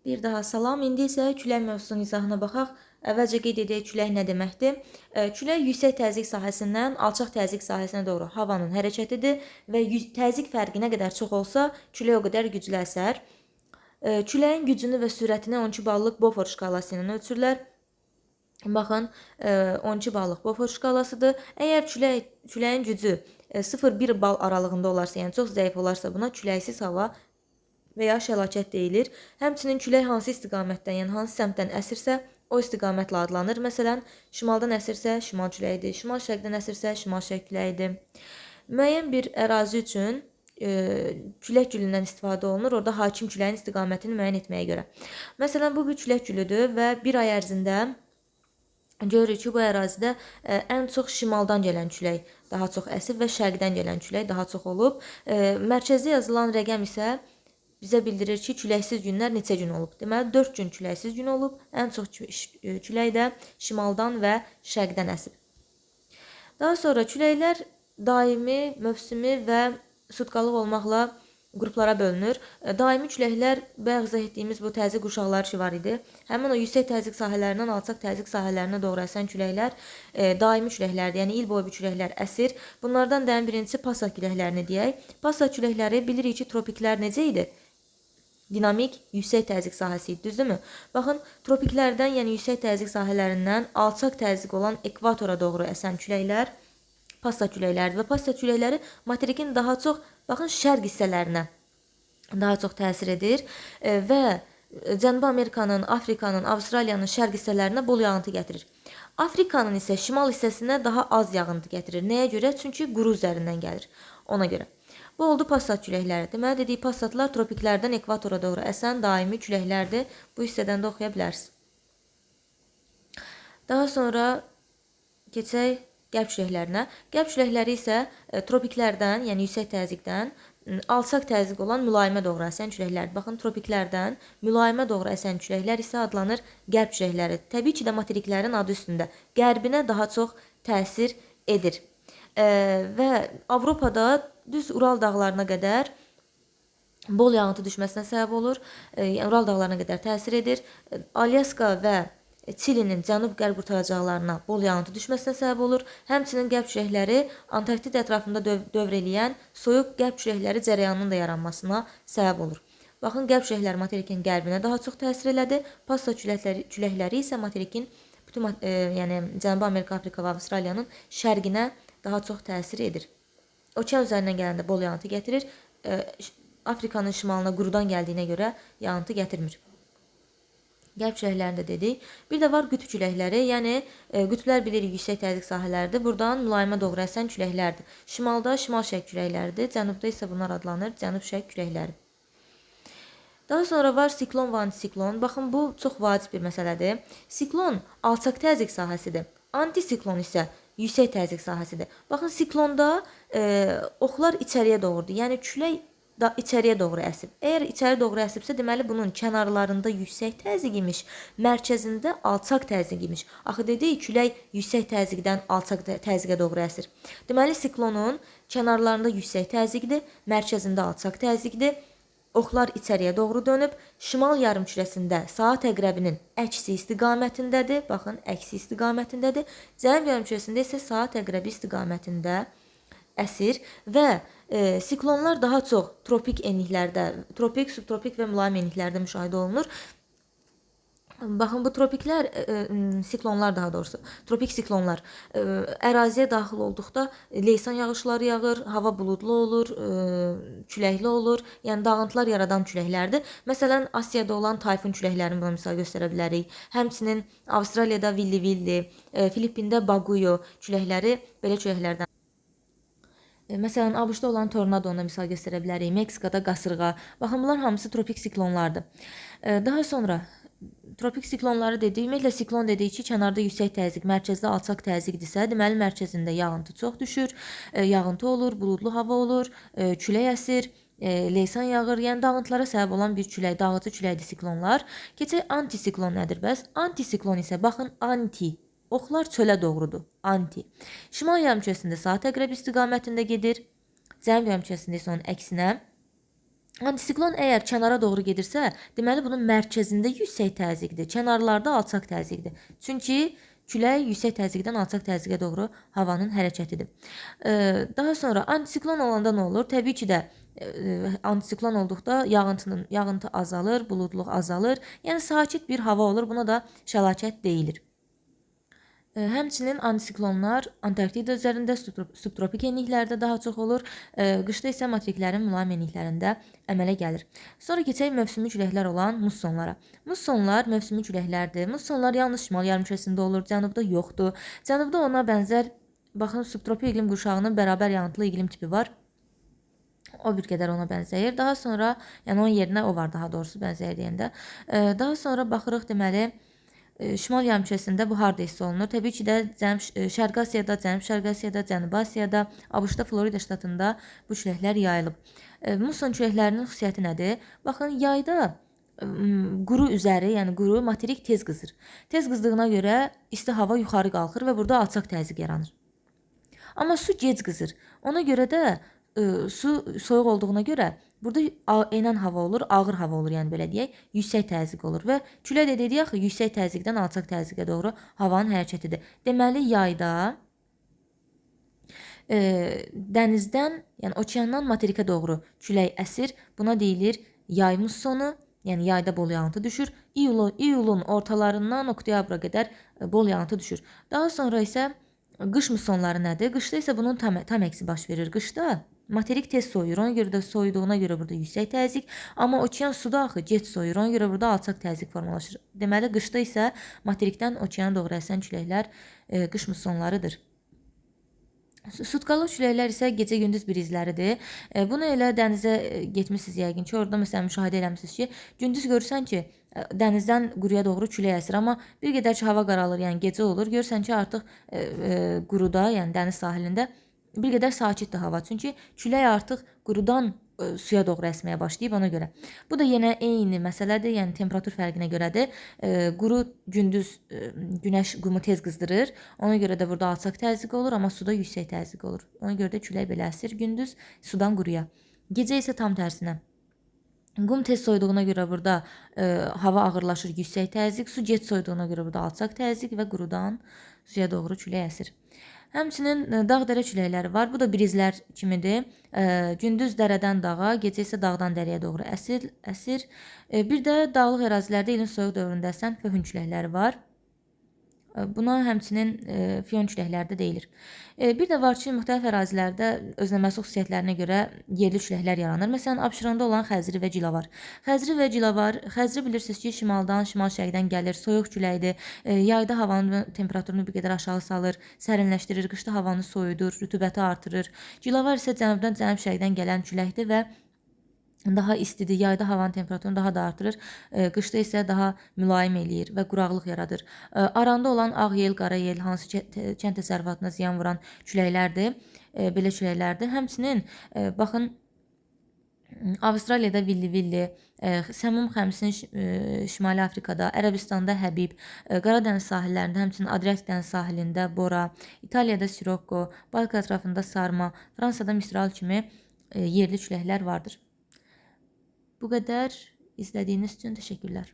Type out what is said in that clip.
Bir daha salam. İndi isə külək mövzusunun izahına baxaq. Əvvəlcə qeyd edək külək nə deməkdir? Külək yüksək təzyiq sahəsindən alçaq təzyiq sahəsinə doğru havanın hərəkətidir və təzyiq fərqi nə qədər çox olsa, külək o qədər güclü əsər. Küləyin gücünü və sürətini 12 ballıq Beaufort şkalası ilə ölçürlər. Baxın, 12 ballıq Beaufort şkalasıdır. Əgər küləyin gücü 0-1 bal aralığında olarsa, yəni çox zəif olarsa, buna küləksiz hava və ya şəlakət deyilir. Həmçinin külək hansı istiqamətdən, yəni hansı səmtdən əsirsə, o istiqamətlə adlanır. Məsələn, şimaldan əsirsə şimal küləyidir, şimal-şərqdən əsirsə şimal-şərq küləyidir. Müəyyən bir ərazi üçün külək gülündən istifadə olunur. Orada hakim küləyin istiqamətini müəyyən etməyə görə. Məsələn, bu bir külək gülüdür və bir ay ərzində görürük ki, bu ərazidə ən çox şimaldan gələn külək daha çox əsir və şərqdən gələn külək daha çox olub. Mərkəzdə yazılan rəqəm isə bizə bildirir ki, küləksiz günlər neçə gün olub. Deməli, 4 gün küləksiz gün olub. Ən çox külək də şimaldan və şərqdən əsib. Daha sonra küləklər daimi, mövsümi və sutkalıq olmaqla qruplara bölünür. Daimi küləklər bayaq izah etdiyimiz bu təzyiq qurşaqları ki var idi. Həmin o yüksək təzyiq sahələrindən alçaq təzyiq sahələrinə doğru əsən küləklər daimi küləklərdir. Yəni il boyu bu küləklər əsir. Bunlardan da ən birincisi Passat küləklərini deyək. Passat küləkləri bilirik ki, tropiklər necə idi? Dinamik yüksək təzyiq sahəsi idi, düzdürmü? Baxın, tropiklərdən, yəni yüksək təzyiq sahələrindən alçaq təzyiq olan ekvatora doğru əsən küləklər Passat küləkləridir və Passat küləkləri materikin daha çox, baxın, şərq hissələrinə daha çox təsir edir və Cənubi Amerikanın, Afrikanın, Avstraliyanın şərq hissələrinə bol yağıntı gətirir. Afrikanın isə şimal hissəsinə daha az yağıntı gətirir. Nəyə görə? Çünki quru üzərindən gəlir. Ona görə. Bu oldu Passat küləkləri. Deməli, dedik, Passatlar tropiklərdən ekvatora doğru əsən daimi küləklərdir. Bu hissədən də oxuya bilərsiniz. Daha sonra keçək qərb küləklərinə. Qərb küləkləri isə tropiklərdən, yəni yüksək təzyiqdən alçaq təzyiq olan mülayimə doğru əsən küləklərdir. Baxın, tropiklərdən mülayimə doğru əsən küləklər isə adlanır qərb küləkləri. Təbii ki də materiklərin adı üstündə qərbinə daha çox təsir edir. Və Avropada düz Ural dağlarına qədər bol yağıntı düşməsinə səbəb olur. Ural dağlarına qədər təsir edir. Alyaska və Çilinin cənub-qərb qurtaracaqlarına bol yağıntı düşməsinə səbəb olur. Həmçinin qərb küləkləri Antarktida ətrafında dövr eləyən soyuq qərb küləkləri cərəyanının da yaranmasına səbəb olur. Baxın, qərb küləkləri materikin qərbinə daha çox təsir elədi. Passat küləkləri isə materikin bütün, yəni Cənubi Amerika, Afrika və Avstraliyanın şərqinə daha çox təsir edir. Okean üzərindən gələndə bol yağıntı gətirir. Afrikanın şimalına qurudan gəldiyinə görə yağıntı gətirmir. Qərb küləklərini də dedik. Bir də var qütb küləkləri, yəni qütblər bilirik yüksək təzyiq sahələrdir. Buradan mülayimə doğru əsən küləklərdir. Şimalda şimal-şərq küləkləridir, cənubda isə bunlar adlanır cənub-şərq küləkləri. Daha sonra var siklon və antisiklon. Baxın, bu çox vacib bir məsələdir. Siklon alçaq təzyiq sahəsidir. Antisiklon isə yüksək təzyiq sahəsidir. Baxın, siklonda oxlar içəriyə doğrudur. Yəni külək içəriyə doğru əsib. Əgər içəri doğru əsibsə, deməli bunun kənarlarında yüksək təzyiq imiş, mərkəzində alçaq təzyiq imiş. Axı dedik, külək yüksək təzyiqdən alçaq təzyiqə doğru əsir. Deməli, siklonun kənarlarında yüksək təzyiqdir, mərkəzində alçaq təzyiqdir. Oxlar içəriyə doğru dönüb, şimal yarımkürəsində saat əqrəbinin əksi istiqamətindədir. Baxın, əksi istiqamətindədir. Cənub yarımkürəsində isə saat əqrəbi istiqamətində əsir və siklonlar daha çox tropik enliklərdə, tropik, subtropik və mülayim enliklərdə müşahidə olunur. Baxın, bu tropiklər, siklonlar daha doğrusu, tropik siklonlar əraziyə daxil olduqda leysan yağışları yağır, hava buludlu olur, küləkli olur, yəni dağıntılar yaradan küləklərdir. Məsələn, Asiyada olan tayfun küləklərini buna misal göstərə bilərik. Həmçinin Avstraliyada villi-villi, Filippində baguyo küləkləri belə küləklərdən. Məsələn, ABŞ-da olan tornado ona misal göstərə bilərik, Meksikada qasırğa. Baxın, bunlar hamısı tropik siklonlardır. Daha sonra tropik siklonları dedik. Ümumiyyətlə siklon dedik ki, kənarda yüksək təzyiq, mərkəzdə alçaq təzyiqdirsə, deməli mərkəzində yağıntı çox düşür, yağıntı olur, buludlu hava olur, külək əsir, leysan yağır, yəni dağıntılara səbəb olan bir külək, dağıcı küləkdir siklonlar. Keçək antisiklon nədir bəs? Antisiklon isə baxın, anti. Oxlar çölə doğrudur. Anti. Şimal yarımkürəsində saat əqrəbi istiqamətində gedir. Cənub yarımkürəsində isə onun əksinə. Antisiklon əgər kənara doğru gedirsə, deməli bunun mərkəzində yüksək təzyiqdir, kənarlarda alçaq təzyiqdir. Çünki külək yüksək təzyiqdən alçaq təzyiqə doğru havanın hərəkətidir. Daha sonra antisiklon olanda nə olur? Təbii ki də antisiklon olduqda yağıntı azalır, buludluq azalır. Yəni sakit bir hava olur. Buna da şəlakət deyilir. Həmçinin antisiklonlar Antarktida üzərində subtropik enliklərdə daha çox olur. Qışda isə materiklərin mülayim enliklərində əmələ gəlir. Sonra keçək mövsümi küləklər olan mussonlara. Mussonlar mövsümi küləklərdir. Mussonlar yalnız şimal yarımkürəsində olur, cənubda yoxdur. Cənubda ona bənzər, baxın, subtropik iqlim qurşağının bərabər yağıntılı iqlim tipi var. O bir qədər ona bənzəyir. Daha sonra, yəni onun yerinə o var daha doğrusu bənzəyir deyəndə. Daha sonra baxırıq deməli, Şimal yarımkürəsində bu harda hiss olunur? Təbii ki də Şərqi Asiyada, Cənub-Şərqi Asiyada, Cənubi Asiyada, ABŞ-da, Florida ştatında bu küləklər yayılıb. Musson küləklərinin xüsusiyyəti nədir? Baxın, yayda quru üzəri, yəni quru materik tez qızır. Tez qızdığına görə isti hava yuxarı qalxır və burada alçaq təzyiq yaranır. Amma su gec qızır. Ona görə də su soyuq olduğuna görə burada enən hava olur, ağır hava olur, yəni belə deyək, yüksək təzyiq olur və külə də dedik axı yüksək təzyiqdən alçaq təzyiqə doğru havanın hərəkətidir. Deməli yayda dənizdən, yəni okeandan materikə doğru külək əsir. Buna deyilir yay mussonu. Yəni yayda bol yağıntı düşür. İyulun ortalarından oktyabra qədər bol yağıntı düşür. Daha sonra isə qış mussonları nədir? Qışda isə bunun tam əksi baş verir. Qışda materik tez soyuyur. Ona görə də soyuduğuna görə burada yüksək təzyiq, amma okean suda axı gec soyuyur. Ona görə burada alçaq təzyiq formalaşır. Deməli qışda isə materikdən okeana doğru əsən küləklər qış mussonlarıdır. Sutkalı küləklər isə gecə-gündüz brizləridir. Bunu elə dənizə getmisiniz yəqin ki, orada məsələn müşahidə eləmisiniz ki, gündüz görürsən ki, dənizdən quruya doğru külək əsir, amma bir qədər ki hava qaralır, yəni gecə olur, görürsən ki, artıq quruda, yəni dəniz sahilində bir qədər sakitdir hava. Çünki külək artıq qurudan suya doğru əsməyə başlayıb ona görə. Bu da yenə eyni məsələdir, yəni temperatur fərqinə görədir. Quru gündüz günəş qumu tez qızdırır. Ona görə də burada alçaq təzyiq olur, amma suda yüksək təzyiq olur. Ona görə də külək belə əsir gündüz sudan quruya. Gecə isə tam tərsinə. Qum tez soyuduğuna görə burada hava ağırlaşır, yüksək təzyiq. Su gec soyuduğuna görə burada alçaq təzyiq və qurudan suya doğru külək əsir. Həmçinin dağ-dərə küləkləri var. Bu da brizlər kimidir. Gündüz dərədən dağa, gecə isə dağdan dərəyə doğru əsir. Bir də dağlıq ərazilərdə ilin soyuq dövründə əsən föhn küləkləri var. Buna həmçinin fiyon küləkləri də deyilir. Bir də var ki, müxtəlif ərazilərdə özünəməxsus xüsusiyyətlərinə görə yerli küləklər yaranır. Məsələn, Abşeronda olan Xəzri və Cilavar. Xəzri bilirsiniz ki, şimaldan, şimal-şərqdən gəlir, soyuq küləkdir. Yayda havanın temperaturunu bir qədər aşağı salır, sərinləşdirir, qışda havanı soyudur, rütubəti artırır. Cilavar isə cənubdan, cənub-şərqdən gələn küləkdir və daha istidir. Yayda havanın temperaturunu daha da artırır. Qışda isə daha mülayim eləyir və quraqlıq yaradır. Aranda olan ağ yel, qara yel hansı kənd təsərrüfatına ziyan vuran küləklərdir. Belə küləklərdir. Həmçinin baxın Avustraliyada villi-villi, Səmum Xəmsin Şimali Afrikada, Ərəbistanda Həbib, Qaradəniz sahillərində, həmçinin Adriatik dəniz sahilində Bora, İtaliyada Sirokko, Balka ətrafında Sarma, Fransada Mistral kimi yerli küləklər vardır. Bu qədər. İzlədiyiniz üçün təşəkkürlər.